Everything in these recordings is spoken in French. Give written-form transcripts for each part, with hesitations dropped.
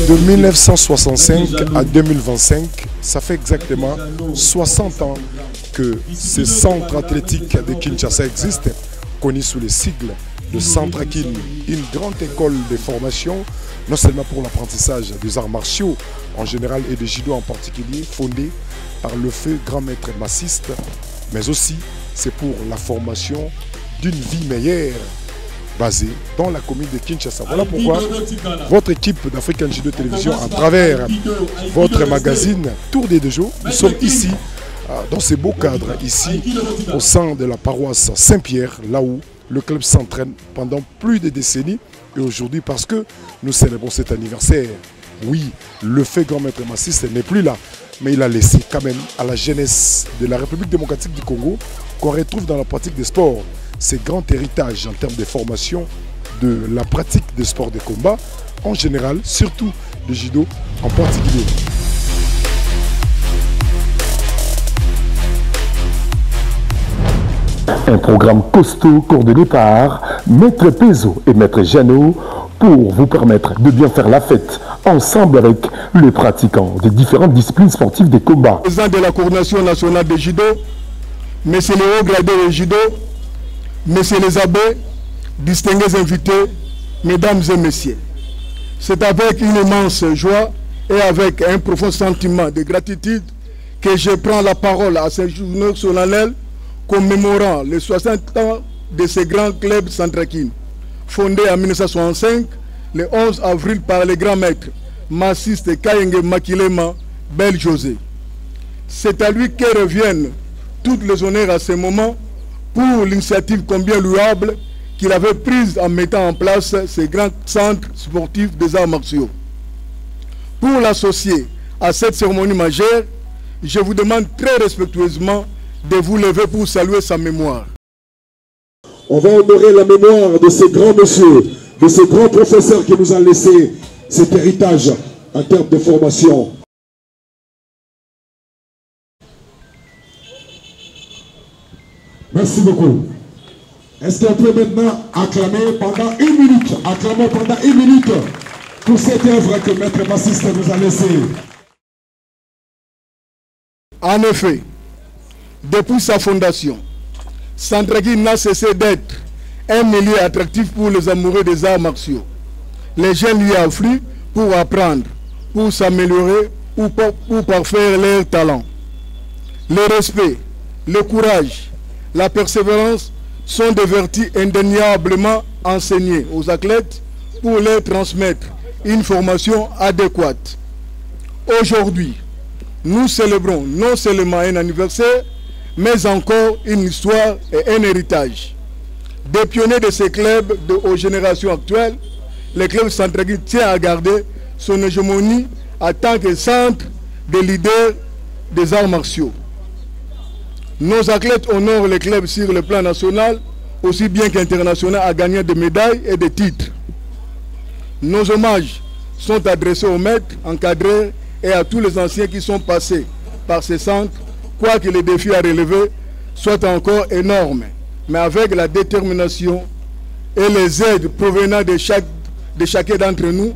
De 1965 à 2025, ça fait exactement 60 ans que ce centre athlétique de Kinshasa existe, connu sous les sigles de Centrakin, une grande école de formation, non seulement pour l'apprentissage des arts martiaux en général et de judo en particulier, fondée par le feu grand maître massiste, mais aussi c'est pour la formation d'une vie meilleure basée dans la commune de Kinshasa. Voilà pourquoi votre équipe d'African Judo Télévision, à travers votre magazine Tour des Dojo, nous sommes ici, dans ces beaux cadres, ici, au sein de la paroisse Saint-Pierre, là où le club s'entraîne pendant plus de décennies. Et aujourd'hui, parce que nous célébrons cet anniversaire, oui, le fait grand maître massiste n'est plus là, mais il a laissé quand même à la jeunesse de la République démocratique du Congo, qu'on retrouve dans la pratique des sports, ces grands héritages en termes de formation de la pratique des sports de combat en général, surtout le judo en particulier. Un programme costaud coordonné par Maître Pezo et Maître Jeannot pour vous permettre de bien faire la fête ensemble avec les pratiquants des différentes disciplines sportives des combats. Président de la coordination nationale de judo, messieurs les hauts gradés de judo, messieurs les abbés, distingués invités, mesdames et messieurs. C'est avec une immense joie et avec un profond sentiment de gratitude que je prends la parole à ce journée solennel commémorant les 60 ans de ce grand club Centrakin, fondé en 1965, le 11 avril par le grand maître massiste Kayenge Makilema Bel José. C'est à lui que reviennent toutes les honneurs à ce moment pour l'initiative combien louable qu'il avait prise en mettant en place ce grand centre sportif des arts martiaux. Pour l'associer à cette cérémonie majeure, je vous demande très respectueusement de vous lever pour saluer sa mémoire. On va honorer la mémoire de ce grand monsieur, de ce grand professeur qui nous a laissé cet héritage en termes de formation. Merci beaucoup. Est-ce qu'on peut maintenant acclamer pendant une minute, pour cette œuvre que Maître Massiste nous a laissée? En effet, depuis sa fondation, Centrakin n'a cessé d'être un milieu attractif pour les amoureux des arts martiaux. Les jeunes y affluent pour apprendre, pour s'améliorer ou pour parfaire leur talent. Le respect, le courage, la persévérance sont des vertus indéniablement enseignées aux athlètes pour leur transmettre une formation adéquate. Aujourd'hui, nous célébrons non seulement un anniversaire, mais encore une histoire et un héritage. Des pionniers de ces clubs aux générations actuelles, le club Centrakin tient à garder son hégémonie en tant que centre de leader des arts martiaux. Nos athlètes honorent le club sur le plan national, aussi bien qu'international, à gagner des médailles et des titres. Nos hommages sont adressés aux maîtres, encadreurs et à tous les anciens qui sont passés par ces centres, quoique les défis à relever soient encore énormes. Mais avec la détermination et les aides provenant de chacun d'entre nous,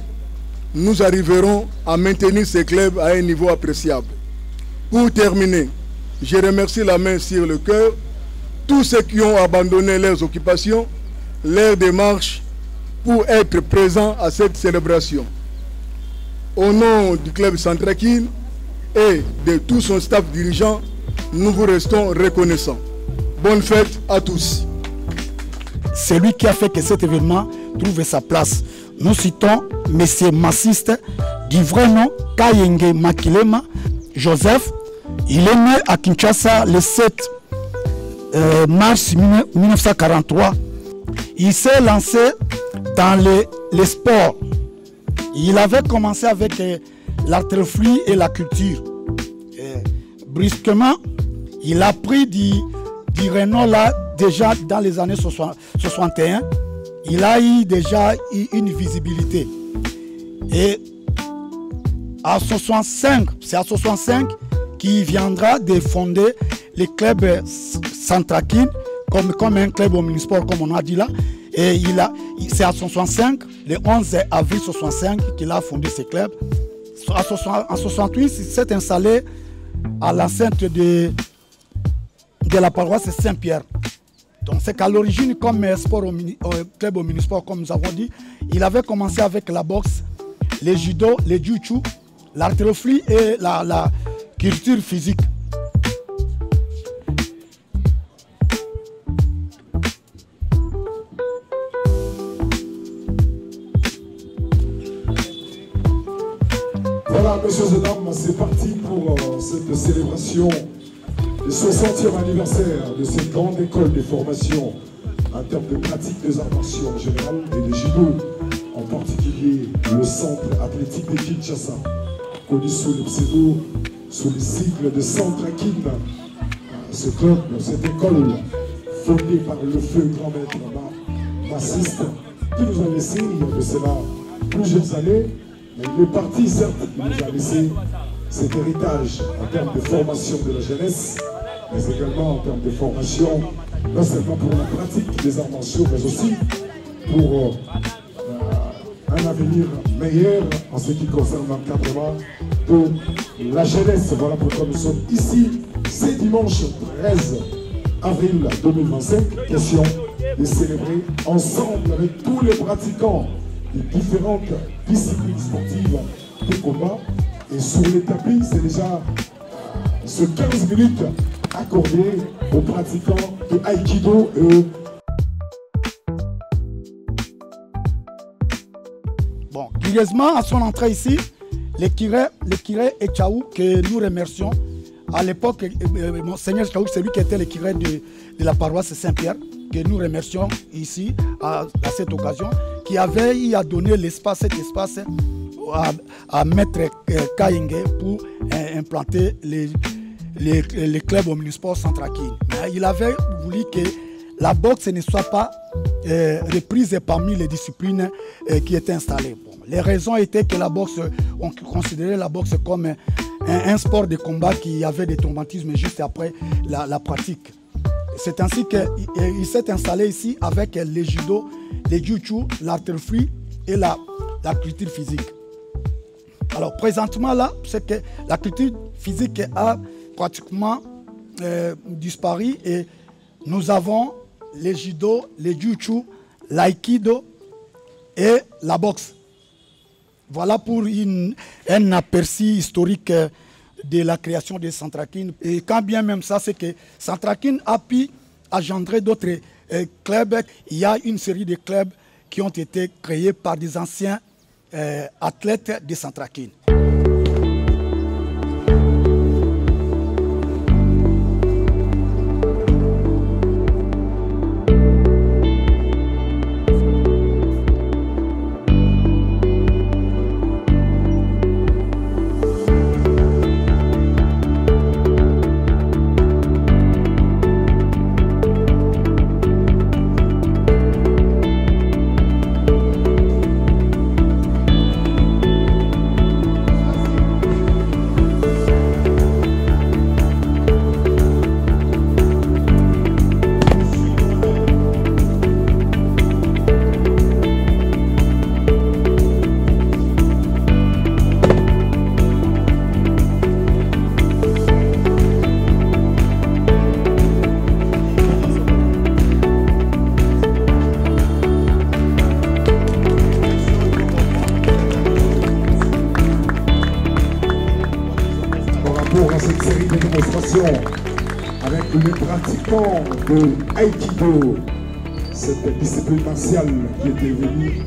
nous arriverons à maintenir ces clubs à un niveau appréciable. Pour terminer, je remercie la main sur le cœur tous ceux qui ont abandonné leurs occupations, leurs démarches pour être présents à cette célébration. Au nom du club Centrakin et de tout son staff dirigeant, nous vous restons reconnaissants. Bonne fête à tous. C'est lui qui a fait que cet événement trouve sa place. Nous citons M. Massiste, du vrai nom Kayenge Makilema Joseph. Il est né à Kinshasa le 7 mars 1943. Il s'est lancé dans les sports. Il avait commencé avec l'artillerie et la culture. Brusquement, il a pris du renom là déjà dans les années 61. Il a eu déjà une visibilité. Et à 65, c'est à 65 qu'il viendra de fonder le club Centrakin comme un club omnisport, comme on a dit là. Et c'est à 65 le 11 avril 1965 qu'il a fondé ce club. En 1968, il s'est installé à l'enceinte de la paroisse Saint-Pierre. Donc c'est qu'à l'origine, comme sport club omnisport, comme nous avons dit, il avait commencé avec la boxe, les judo, les jiu-jitsu, l'artillerie et la culture physique. Voilà, messieurs et dames, c'est parti pour cette célébration du 60e anniversaire de cette grande école de formation en termes de pratique des arts martiaux en général et de judo, en particulier le centre athlétique de Kinshasa, connu sous le pseudo, sous les sigles de Centrakin. Ce club, cette école fondée par le feu grand maître massiste qui nous a laissé il y a de cela plusieurs années. Mais il est parti, certes, il nous a laissé cet héritage en termes de formation de la jeunesse, mais également en termes de formation, non seulement pour la pratique des arts martiaux, mais aussi pour un avenir meilleur en ce qui concerne l'encadrement de la jeunesse. Voilà pourquoi nous sommes ici, ce dimanche 13 avril 2025, question de célébrer ensemble avec tous les pratiquants des différentes disciplines sportives de combat. Et sur les tapis, c'est déjà ce 15 minutes accordé aux pratiquants de Aikido et bon, curieusement, à son entrée ici, le curé Echaou, que nous remercions, à l'époque, Monseigneur Echaou, c'est lui qui était le curé de la paroisse Saint-Pierre, que nous remercions ici, à cette occasion, qui avait eu à donner cet espace à Maître Kayenge pour implanter les clubs omnisport Centrakin. Il avait voulu que la boxe ne soit pas reprise parmi les disciplines qui étaient installées. Bon, les raisons étaient que la boxe, on considérait la boxe comme un sport de combat qui avait des traumatismes juste après la pratique. C'est ainsi qu'il s'est installé ici avec les judo, les jiu-jitsu, l'artillerie et la culture physique. Alors présentement là, c'est que la culture physique a pratiquement disparu et nous avons les judo, les jiu-jitsu, l'aïkido et la boxe. Voilà pour un aperçu historique de la création de Centrakin. Et quand bien même ça, c'est que Centrakin a pu engendrer d'autres clubs. Il y a une série de clubs qui ont été créés par des anciens athlètes de Centrakin. Cette série de démonstrations avec les pratiquants de Aikido, cette discipline martiale qui était venue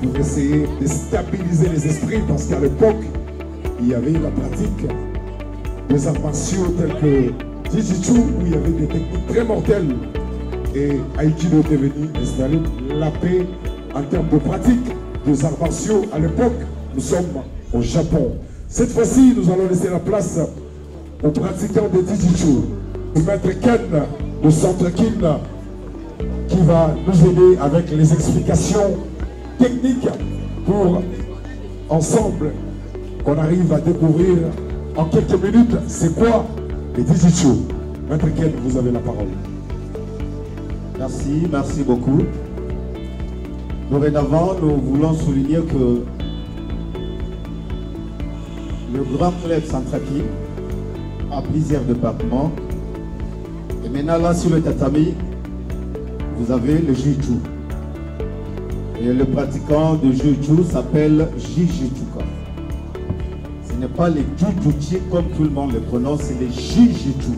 pour essayer de stabiliser les esprits, parce qu'à l'époque, il y avait la pratique des arts martiaux tels que Jiu-Jitsu, où il y avait des techniques très mortelles, et Aikido était venu installer la paix en termes de pratique des arts martiaux. À l'époque, nous sommes au Japon. Cette fois-ci, nous allons laisser la place aux pratiquants de Jiu-Jitsu, le maître Ken de Centrakin, qui va nous aider avec les explications techniques pour ensemble qu'on arrive à découvrir en quelques minutes c'est quoi les Jiu-Jitsu. Maître Ken, vous avez la parole. Merci beaucoup. Dorénavant, nous voulons souligner que le grand club Centraki a plusieurs départements. Et maintenant, là, sur le tatami, vous avez le jiu-jitsu. Et le pratiquant de jiu-jitsu s'appelle Jujutsuka. Ce n'est pas les jujutsu comme tout le monde le prononce, c'est les jujutsu,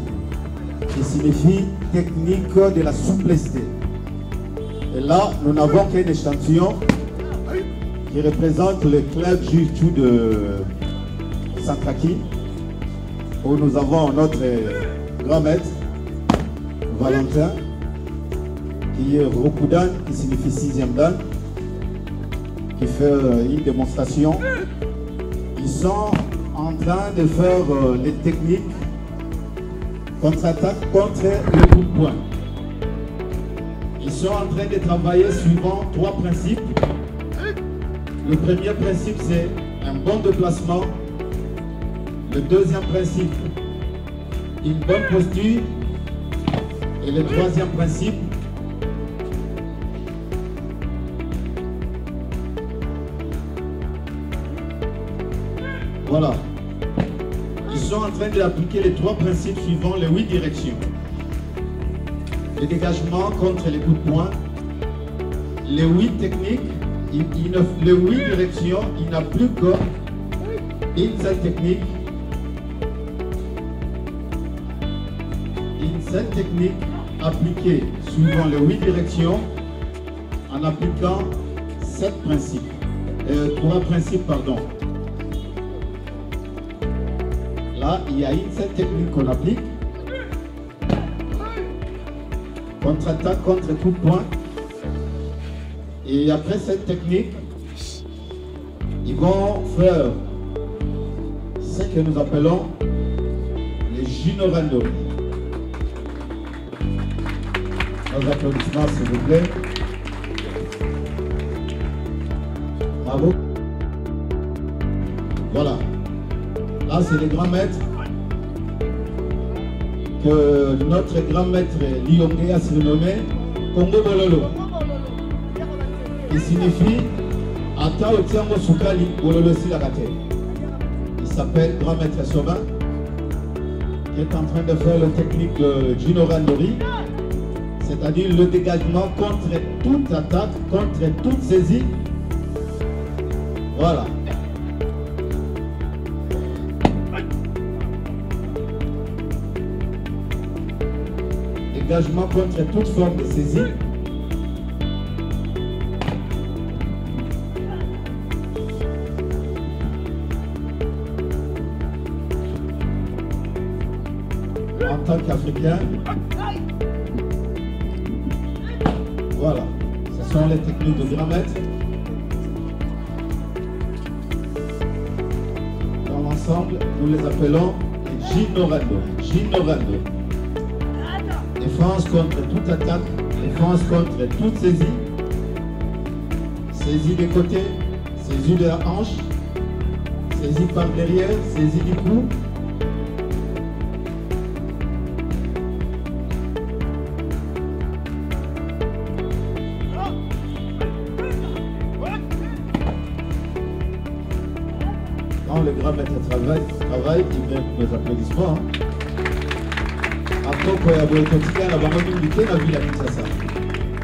qui signifie technique de la souplesse. Et là, nous n'avons qu'un échantillon qui représente le club jiu-jitsu de Centraki, où nous avons notre grand maître, Valentin, qui est Rokudan, qui signifie 6e dan, qui fait une démonstration. Ils sont en train de faire les techniques contre-attaque contre le coup de poing. Ils sont en train de travailler suivant 3 principes. Le premier principe, c'est un bon déplacement. Le deuxième principe, une bonne posture. Et le troisième principe, voilà. Ils sont en train d'appliquer les 3 principes suivant les 8 directions. Le dégagement contre les coups de poing, les 8 techniques, les 8 directions, il n'a plus qu'une seule technique. Une seule technique appliquée suivant les 8 directions en appliquant 7 principes. 3 principes, pardon. Là, il y a une seule technique qu'on applique. Contre-attaque contre tout point. Et après cette technique, ils vont faire ce que nous appelons les Jinorando. Nos applaudissements, s'il vous plaît. Bravo. Voilà. Là, c'est les grands maîtres que notre grand maître Lyongé a surnommé Congo Bololo. Il signifie Ata Otiango Soukali Bololo Silagate. Il s'appelle grand maître Soba, qui est en train de faire la technique de Jinorandori, c'est-à-dire le dégagement contre toute attaque, contre toute saisie. Voilà. Dégagement contre toute forme de saisie. En tant qu'Africain, voilà, ce sont les techniques de grand maître. Dans l'ensemble, nous les appelons les Jinorando. Défense contre toute attaque, défense contre toute saisie, saisie des côtés, saisie de la hanche, saisie par derrière, saisie du cou. Quand le grand maître travaille, il mérite nos applaudissements.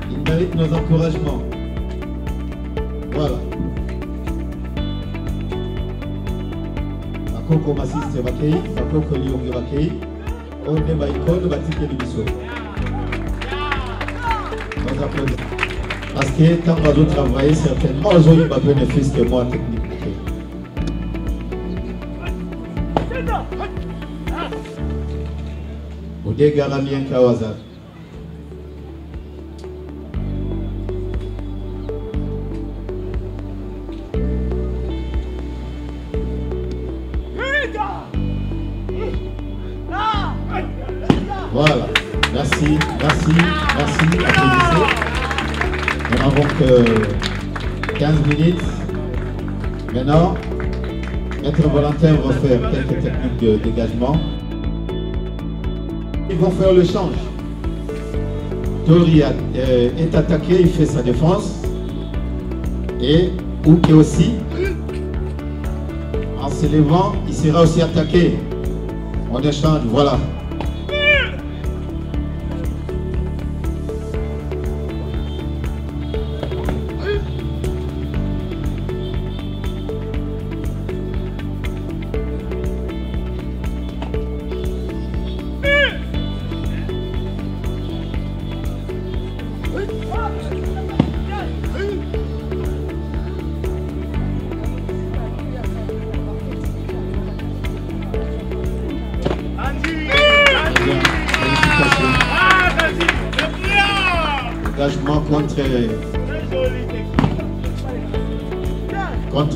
Il mérite nos encouragements. Voilà. Akoko Masiste Bakei, Akoko Lyongé Bakei, Ode Baikon, Batike Libiso. Nos applaudissements. Parce que quand on va travailler, certainement, ils ont eu un bénéfice que moi, technique. Ode Garamien Kawaza. Voilà, merci. Applaudissez. Nous n'avons que 15 minutes. Maintenant, Maître Valentin va faire quelques techniques de dégagement. Ils vont faire le change. Tori est attaqué, il fait sa défense. Et Ouké aussi, en se levant, il sera aussi attaqué. On échange, voilà. Engagement contre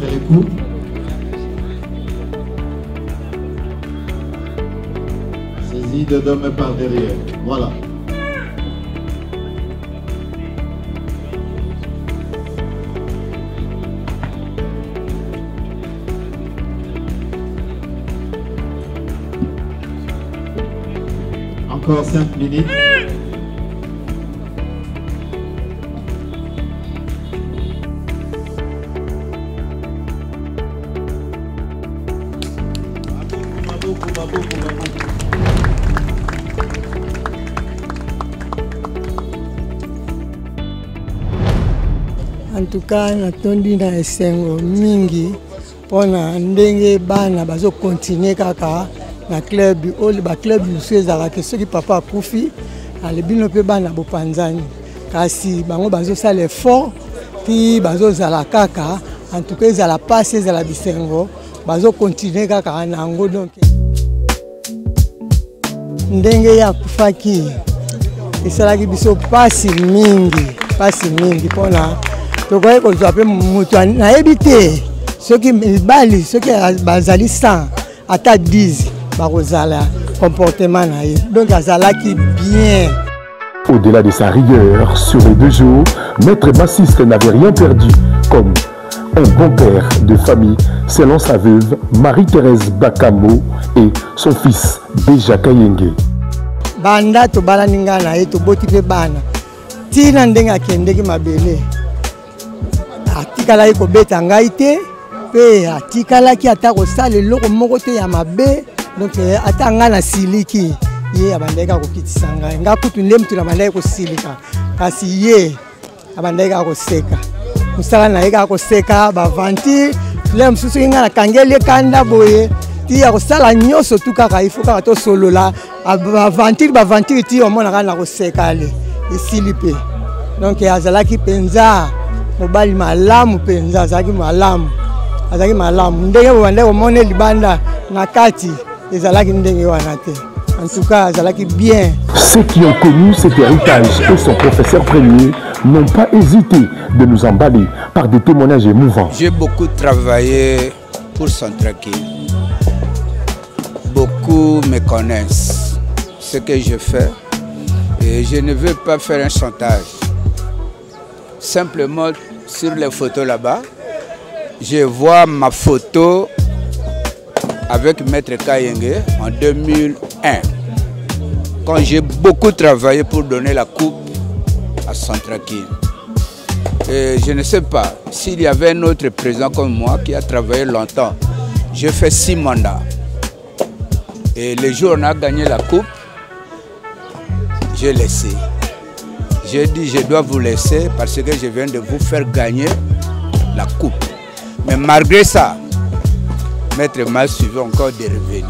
les coups. Saisie de Dome par derrière. Voilà. Encore 5 minutes. En tout cas, natondi na esengo mingi pona ndenge bana bazo continuer kaka na club oli ba clublusezaka ke soki papa akufi alebino pe bana bopanzani kasi bango bazo sala effort ti bazo zala kaka en tout cas ezala passe ezala bisengo bazo continuer kaka nango donc ndenge ya kufaki esalaki biso pasi mingi pona tokoki kozwa mpe moto nayebi te soki mibali soki bazali 100 ata 10 bakozala comportement na ye donc azalaki bien. Au-delà de sa rigueur sur les 2 jours, Maître Bassiste n'avait rien perdu comme un bon père de famille selon sa veuve Marie-Thérèse Bakamo et son fils Béja Kayenge. Banda tobalani nga na ye toboti mpe bana ntina ndenge akendeki mabele atikalaki kobeta ngai te mpe atikalaki ata kosala eloko moko te ya mabe donc ata ngai nasiliki ye abandaki kokitisa ngai nga kutu nde mutu abandaki kosilika kasi ye abandaki koseka mosala na ye kaka koseka bavanti le mosusu soki ngai nakangeli ekanda boye ti ya kosala nyonso tu kaka ifo kaka tosolola bavantire ti omonaka na koseka le esili mpe donc azalaki mpenza mobali malamu mpenza azalaki malamu ndenge bobandaki komona libanda na kati ezalaki ndenge wana te. En tout cas, azalaki bien. Ceux qui ont connu cet héritage et son professeur premier n'ont pas hésité de nous emballer par des témoignages émouvants. J'ai beaucoup travaillé pour Centraki. Beaucoup me connaissent ce que je fais et je ne veux pas faire un chantage. Simplement sur les photos là-bas, je vois ma photo avec Maître Kayenge en 2001, quand j'ai beaucoup travaillé pour donner la coupe à Centraki. Et je ne sais pas s'il y avait un autre président comme moi qui a travaillé longtemps. J'ai fait 6 mandats. Et le jour où on a gagné la coupe, j'ai laissé. J'ai dit je dois vous laisser parce que je viens de vous faire gagner la coupe. Mais malgré ça, Maître m'a suivi encore de revenir.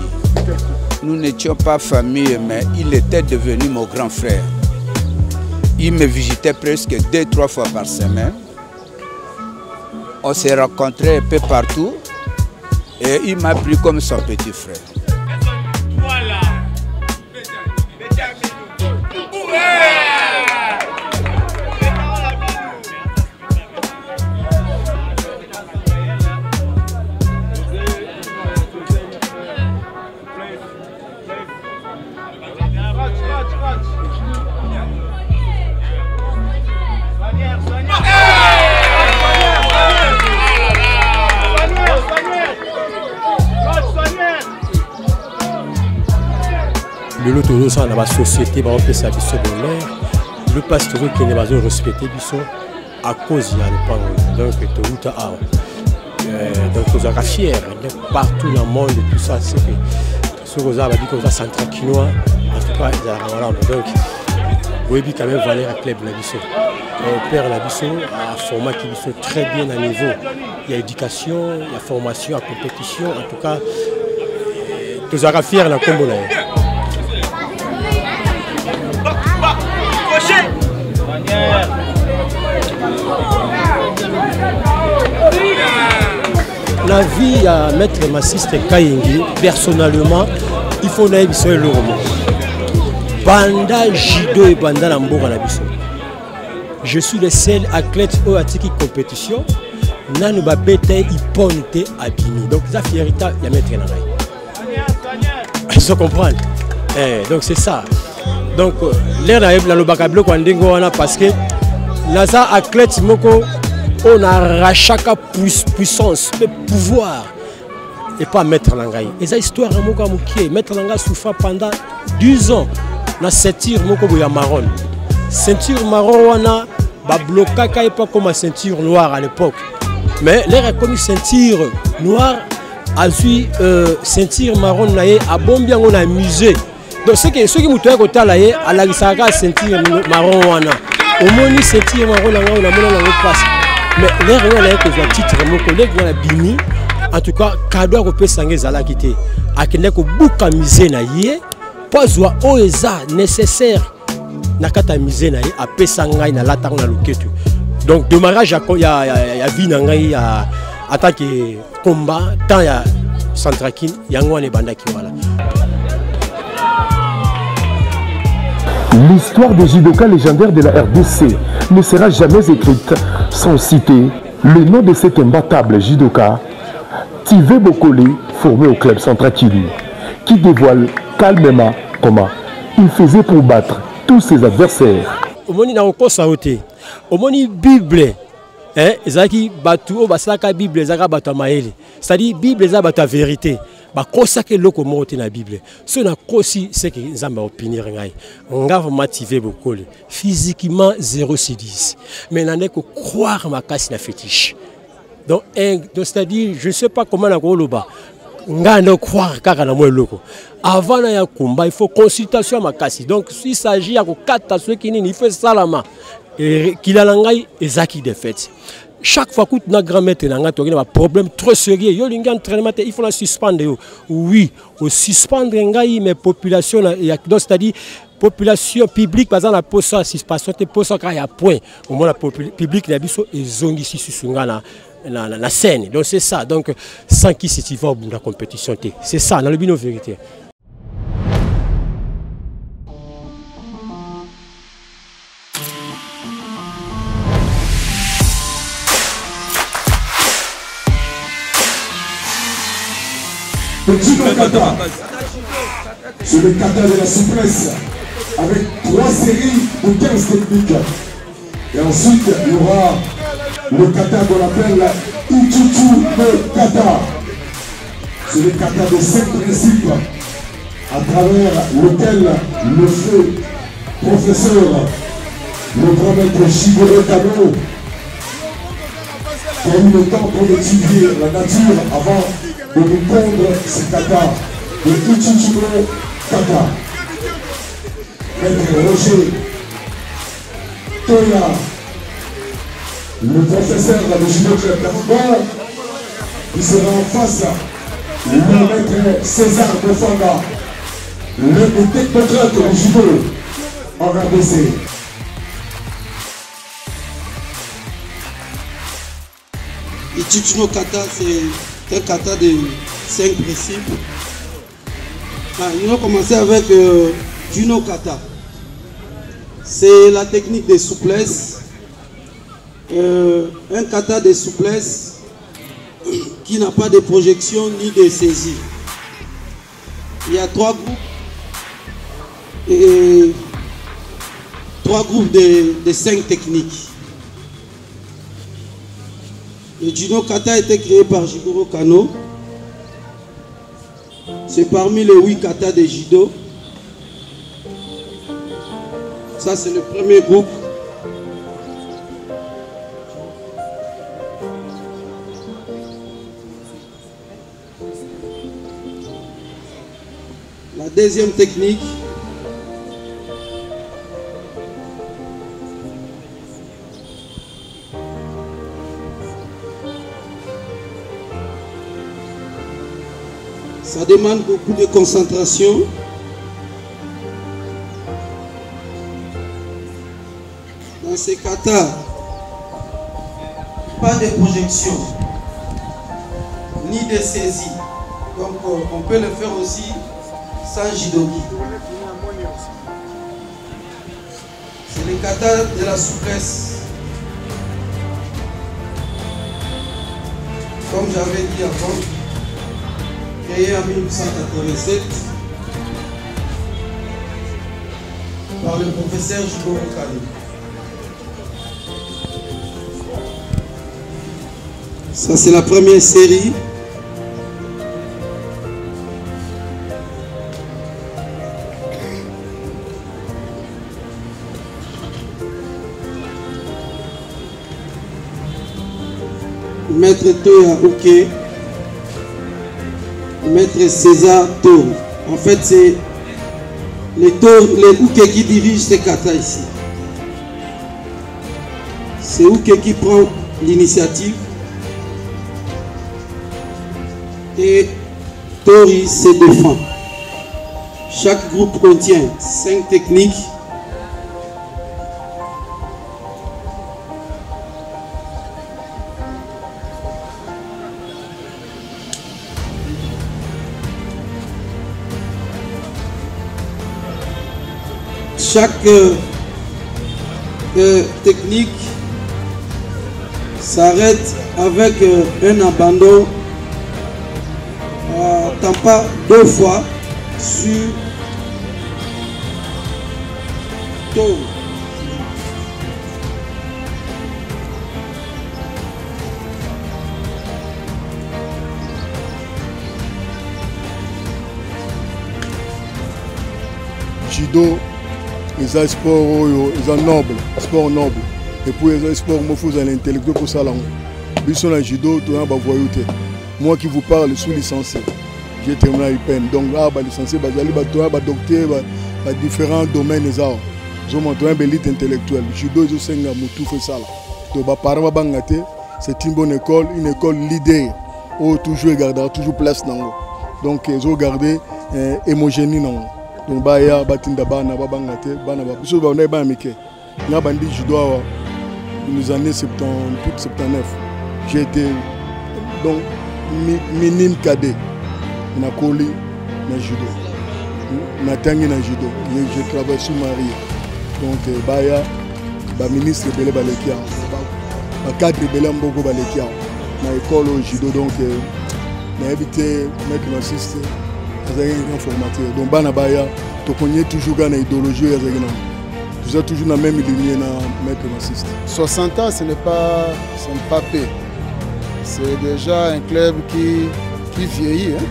Nous n'étions pas famille, mais il était devenu mon grand frère. Il me visitait presque 2-3 fois par semaine. On s'est rencontrés un peu partout et il m'a pris comme son petit frère. Voilà. Le lot de dans la société, on peut s'habiller bonheur. Le pasteur qui n'est pas respecté, à cause de l'époque. Donc, tout à donc, vous êtes fiers partout dans le monde et tout ça. C'est que ce que vous avez dit que vous êtes centrafrinois, en tout cas, ils ont donc, vous avez quand même Valère Club Labisso. Père Labisso a un format qui est très bien à niveau. Il y a éducation, il y a formation, il y a compétition. En tout cas, vous êtes fiers dans le combo. La vie à Maître Massiste Kayengi, personnellement, il faut naître sur le roman. Banda Jido et Banda Lambour à je suis le seul athlète au Atiki compétition. Nanu Babete, Iponite, Abini. Donc, la fierté, il y a Maître Nanaï. Je comprends. Donc, c'est ça. Donc, l'air de la vocabulaire qu'on a parce que Naza athlète Moko. On a chaque puissance, pouvoir, et pas mettre l'angaï. Et cette histoire, mettre l'angaï souffre pendant 10 ans. Na ceinture marron. Ceinture marron, on a bloqué pas comme la ceinture noire à l'époque. Mais l'air a connu ceinture noire, a vu ceinture marron, a bon bien on a amusé. Donc ceux qui m'ont dit que à la ceinture marron, au moins ceinture marron, on a mon passe. Mais les gens qui ont titre, mon collègue dans la Bini, en tout cas, cadeau que peut s'engager Zala quitter. À qui n'est que beaucoup misé na yé, pas joie oeza nécessaire. Na kata misé na yé, à pesangay na latang na luketu. Donc démarrage il y a vie nangai à tant que combat, tant il y a Centrakin, yango ne banda qui voilà. L'histoire des judokas légendaires de la RDC ne sera jamais écrite sans citer le nom de cet imbattable judoka, Tivé Bokole, formé au club Centrakili, qui dévoile calmement comment il faisait pour battre tous ses adversaires. Au moni na encore sauté. Au moni Bible, ezaki batu o basaka Bible ezaka batu maele. C'est-à-dire Bible ezaka batu vérité. Ba kosa ke loko moté na Bible. Ce na kosi c'est que nzamba opinir ngai. Nga motivé Bokole. Physiquement 0-10. Mais n'en ko croire ma casse na fétiche. Donc c'est-à-dire je sais pas comment na ko loba. Nga ne croire kaka na moi loko. Avant na ya combat, il faut consultation à ma casse. Donc s'il s'agit à ko kata ceux qui il fait salama et qu'il a langai ezaki de fait. Chaque fois que notre grand-mère a un problème trop sérieux, il faut la suspendre. Oui, au suspendre mais population, c'est-à-dire population publique, par exemple, la poste suspension, il y a point. Au moins, la publique, il y a la scène. Donc c'est ça. Donc, sans qui c'est va la compétition. C'est ça, dans le bino vérité. Le judo kata, c'est le kata de la souplesse, avec 3 séries de 15 techniques. Et ensuite, il y aura le kata qu'on appelle Ichuchu no kata. C'est le kata de 5 principes, à travers lequel le feu professeur, le grand maître Shigoro Kano, qui a eu le temps pour étudier la nature avant de nous prendre ce kata, de Ichuchuno kata. Maître Roger Toya, le professeur de judo club d'Afrique, qui sera en face, le maître César Bofanga, l'un des technocrates du judo en RDC. Ichuchuno kata, c'est un kata de 5 principes. Nous allons commencer avec Juno kata. C'est la technique de souplesse. Un kata de souplesse qui n'a pas de projection ni de saisie. Il y a 3 groupes et 3 groupes de 5 techniques. Le Juno kata a été créé par Shigoro Kano. C'est parmi les 8 katas de judo. Ça, c'est le premier groupe. La deuxième technique, ça demande beaucoup de concentration. Dans ces katas, pas de projection, ni de saisie. Donc on peut le faire aussi sans jidogi. C'est le kata de la souplesse. Comme j'avais dit avant, créé en 1887 par le professeur Jibo Okale. Ça c'est la première série. Maître Toya Ouké, Maître César Tour. En fait, c'est les Ouké qui dirigent ces katas ici. C'est Ouké qui prend l'initiative et Tori se défend. Chaque groupe contient 5 techniques. Chaque technique s'arrête avec un abandon pas 2 fois sur Tour. Judo, ils ont sport, ils ont noble, sport noble. Et puis ils ont sport, moi, il faut l'intellectuel pour ça. Ils sont en judo, tout le monde va voir. Moi qui vous parle, je suis licencié. J'ai terminé à l'IPN. Donc là, je suis licencié, je suis docteur, dans différents domaines. Je suis montré une élite intellectuelle. Judo, je suis tout fait ça. Donc c'est une bonne école, une école leader. Où toujours garder, toujours place. Donc ils ont gardé hémogénie. Donc baya batinda bana babangate bana ba biso ba ba mike nga bandi judo nous années 78 79 j'ai été donc minime cadet na koli na judo na tangi na judo j'ai travaillé sur Marie donc baya ba ministre belé balekia ba cadre belé mboko balekia na école au judo donc na habité mec l'assiste un formateur. Donc bana baya to connais toujours une idéologie vous êtes toujours dans la même lignée na maître assiste. 60 ans ce n'est pas peu. C'est déjà un club qui vieillit. Hein.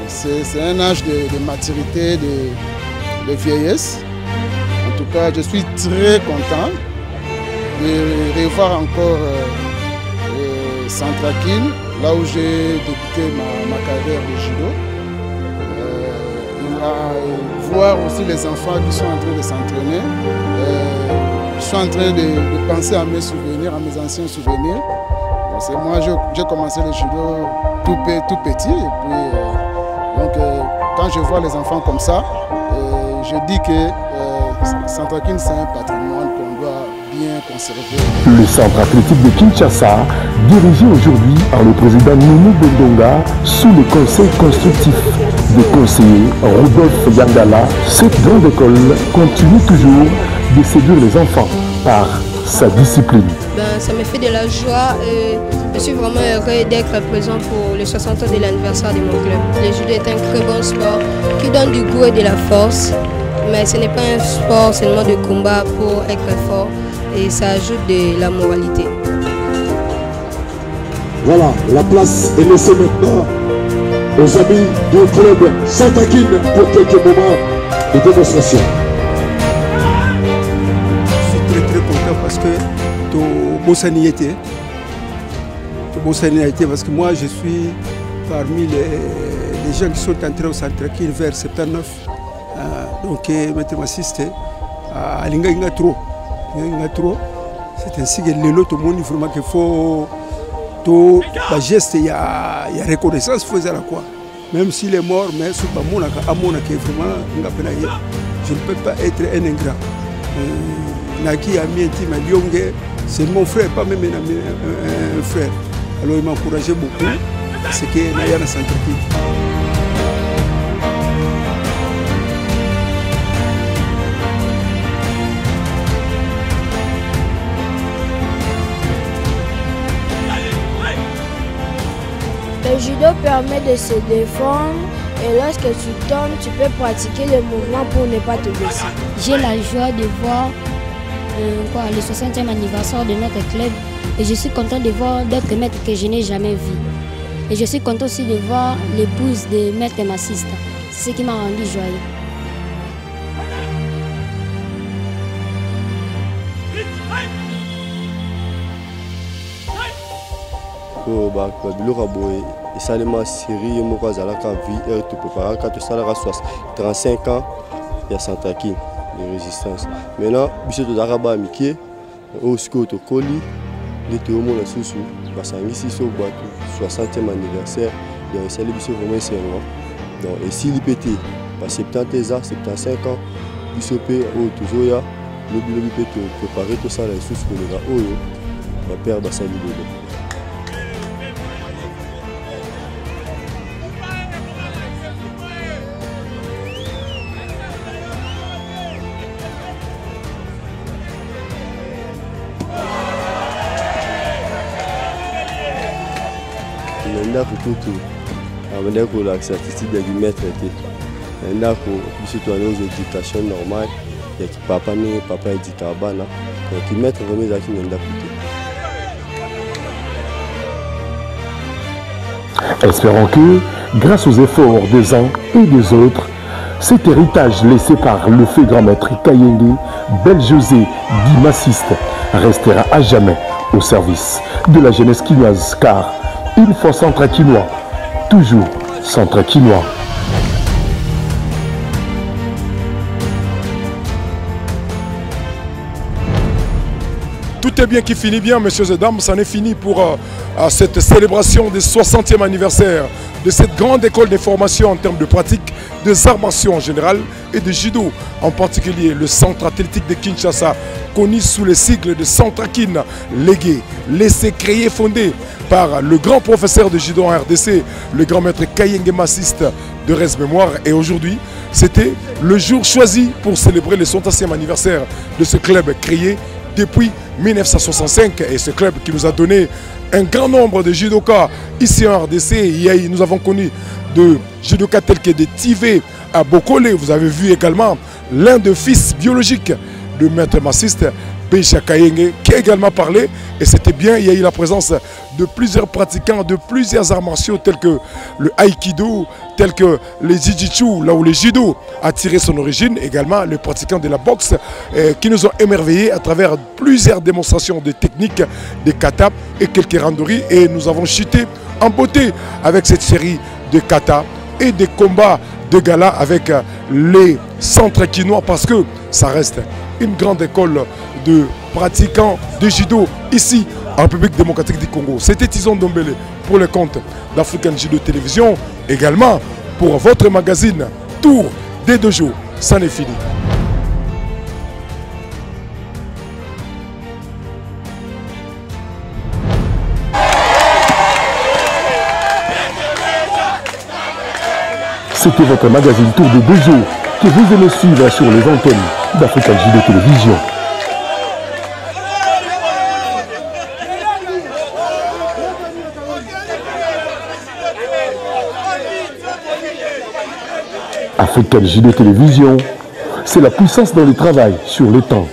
C'est un âge de maturité, de vieillesse. En tout cas, je suis très content de revoir encore Centraquine, là où j'ai débuté ma carrière de judo. Voir aussi les enfants qui sont en train de s'entraîner. Je suis en train de penser à mes souvenirs, à mes anciens souvenirs. Moi, j'ai commencé le judo tout petit. Et puis, donc, quand je vois les enfants comme ça, je dis que Centraquine, c'est un patrimoine qu'on doit bien conserver. Le centre athlétique de Kinshasa, dirigé aujourd'hui par le président Nini Bendonga, sous le conseil constructif des conseillers Rodolphe Yangala, cette grande école continue toujours de séduire les enfants par sa discipline. Ça me fait de la joie et je suis vraiment heureux d'être présent pour les 60 ans de l'anniversaire de mon club. Le judo est un très bon sport qui donne du goût et de la force, mais ce n'est pas un sport seulement de combat pour être fort et ça ajoute de la moralité. Voilà, la place est laissée maintenant aux amis du club Centraquine pour quelques moments de démonstration. Je suis très content parce que ton beau sanité, parce que moi je suis parmi les gens qui sont entrés au Centraki vers 79. Donc, Maître Massiste, Alinga trop. C'est ainsi que l'autre monde, vraiment qu'il faut. Tout le geste, il y a reconnaissance, il faut dire quoi. Même s'il est mort, mais je ne peux pas être un ingrat. Naki Amienti Maliongue, c'est mon frère, pas même un frère. Alors il m'a encouragé beaucoup, c'est que Nayana Centraki. Le judo permet de se défendre et lorsque tu tombes, tu peux pratiquer le mouvement pour ne pas te blesser. J'ai la joie de voir le 60e anniversaire de notre club et je suis content de voir d'autres maîtres que je n'ai jamais vus. Et je suis content aussi de voir l'épouse de Maître Massiste. C'est ce qui m'a rendu joyeux. Et ça, les série, moi, je vie, tu prépares quand tu as 35 ans, il y a Centraki, de résistance. Maintenant, je suis d'Araba Miké, au Scott, au Coli, les Théomo, la Soussou, parce que ici, c'est au 60e anniversaire, il y a un célébration vraiment sérieux. Donc, et si l'IPT, par 70 ans, 75 ans, il se peut, au Touzoya, le but de préparer tout ça, les Soussou, les gars, on va perdre sa vidéo. Pour la statistique du maître, il y a une éducation normale, il y a papa éducabana, qui maître vraiment à qui Espérons que, grâce aux efforts des uns et des autres, cet héritage laissé par le fait grand maître Kayenge, Bel José, dit Massiste, restera à jamais au service de la jeunesse quinoise, car une fois centra-quinois, toujours centra-quinois. Tout est bien qui finit bien, messieurs et dames. Ça en est fini pour cette célébration du 60e anniversaire de cette grande école de formation en termes de pratique des arts martiaux en général et de judo, en particulier le centre athlétique de Kinshasa, connu sous les sigles de Centrakin, légué, laissé, créé, fondé par le grand professeur de judo en RDC, le grand maître Kayenge Massiste de Res Mémoire. Et aujourd'hui, c'était le jour choisi pour célébrer le 60e anniversaire de ce club créé depuis 1965. Et ce club qui nous a donné un grand nombre de judokas ici en RDC. Nous avons connu de judokas tels que des Tivé à Bokole. Vous avez vu également l'un des fils biologiques de maître Massiste, Bécha Kayenge, qui a également parlé. Et c'était bien, il y a eu la présence de plusieurs pratiquants de plusieurs arts martiaux tels que le Aikido, tels que les Jiu-Jitsu, là où le judo a tiré son origine. Également les pratiquants de la boxe qui nous ont émerveillés à travers plusieurs démonstrations de techniques, des katas et quelques randori. Et nous avons chuté en beauté avec cette série de katas et des combats de gala avec les centres quinois, parce que ça reste une grande école de pratiquants de judo ici en République démocratique du Congo. C'était Tison Dombele pour le compte d'African Judo Télévision, également pour votre magazine Tour des Dojo. Ça n'est fini. C'était votre magazine Tour des Dojo que vous aimez suivre sur les antennes d'African Judo Télévision. African Judo Télévision, c'est la puissance dans le travail sur le temps.